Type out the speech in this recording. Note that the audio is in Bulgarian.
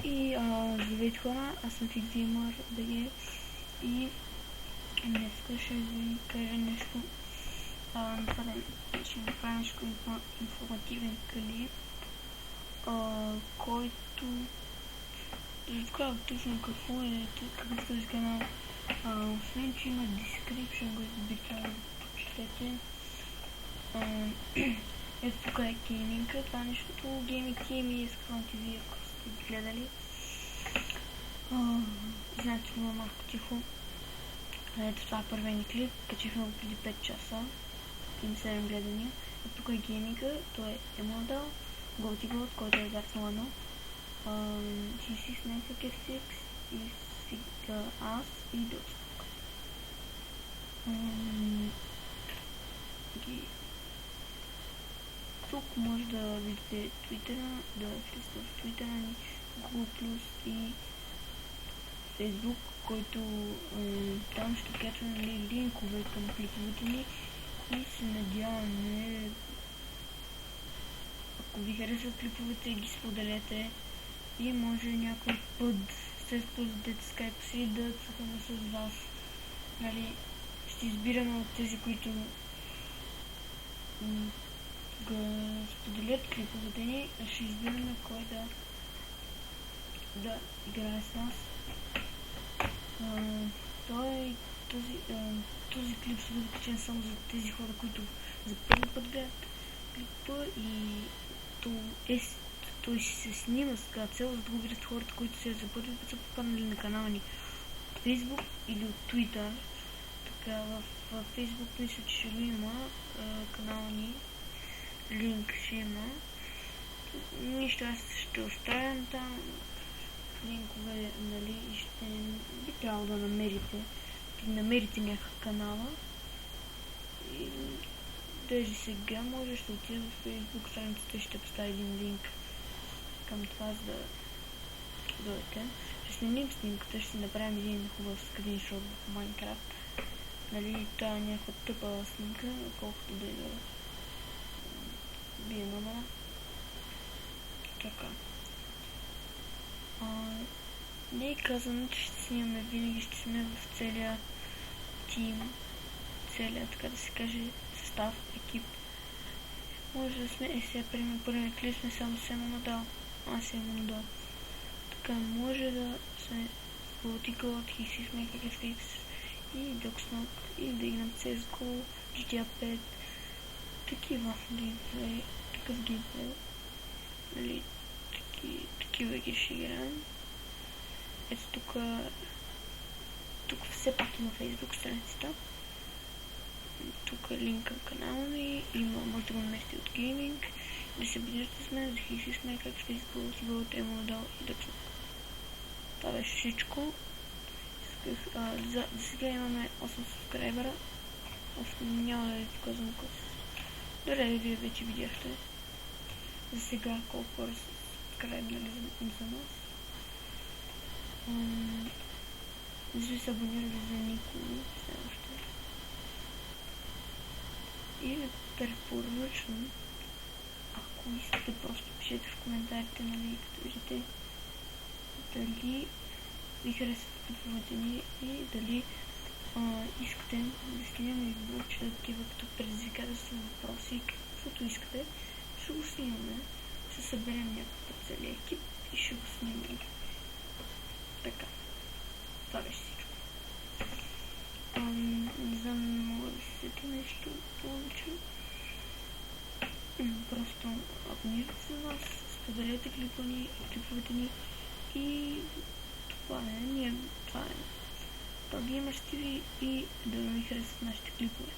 Здравейте хора, аз съм FixGamer BG и днес ще ви кажа нещо. Ще ви правя нещо информативен клип, който да разказва точно какво е този канал. Освен че има description, който би трябвало да прочетете. Ето тук е гейминга, това нещото Gaming Team и Scrum TV, ако сте гледали. Значи има малко тихо. Ето това е първия ни клип, качихме го преди 5 часа. Има 7 гледания. Ето тук е гейминга, той е Emodel, GoTiGoat, който е Dark 01. GC Snack F6 и аз и Dotsmoke. Тук може да видите Twitter, да влизате в Twitter ни, Google+, и Facebook, който там ще качваме линкове към клиповете ни и се надяваме, ако ви харесват клиповете, ги споделете и може някой път след като дадете скайп си да цъкаме с вас. Нали, ще избираме от тези, които споделят клиповете ни, ще избираме кой да играе с нас. Този клип ще бъде качен само за тези хора, които за първи път гледат клипа, и той ще се снима с така цел, за да го видят хората, които се за първи път са попаднали на канала ни от Facebook или от Twitter. Така в Facebook мисля, че ще го има канала ни, линк ще има. Нищо, аз ще оставям там линкове, нали, и ще би трябвало да намерите някакъв канала и даже сега може ще отида в Facebook страницата и ще поставя един линк към това, за да дойдете. Ще снимем снимката, ще си направим един хубав скриншот в Minecraft. Нали, това е някаква тъпа снимка, колкото да бие номера. Така. Не е казано, че ще снимаме винаги, ще сме в целия тим, така да се каже, състав, екип. Може да сме, сега примерно първият клип сме само с Emodel, аз съм Emodel. Така, може да сме GoTiGoat, GC Snack F6 и Dotsmoke, и да играм CSGO, GTA 5, такива геймплей, такъв геймплей, нали, такива игри ще играем. Ето тук все пак има Facebook страницата. Тук е линк към канала ми, може да го намерите от гейминг, да се бидете с мен, да хищи сме как Facebook, GoTiGoat, Emodel и Dotsmoke. Това беше всичко. За сега имаме 8 субскрайбера. Няма да ви показвам колко. Добре, вие вече видяхте за сега колко хора са субскрайбнали за нас. Не сме се абонирали за никого все още. И ви препоръчвам, ако искате, просто пишете в коментарите, нали, като видите, дали ви харесват клиповете ни и дали искате да снимаме и блоча такива като предизвикателства, въпроси, каквото искате, ще го снимаме. Ще съберем някакъв целия екип и ще го снимаме. Така. Това беше всичко. Не знам, мога да се сети нещо повече. Просто абонирайте се за нас, споделете клиповете ни и това е. Това е Gamers TV и да ви харесват нашите клипове.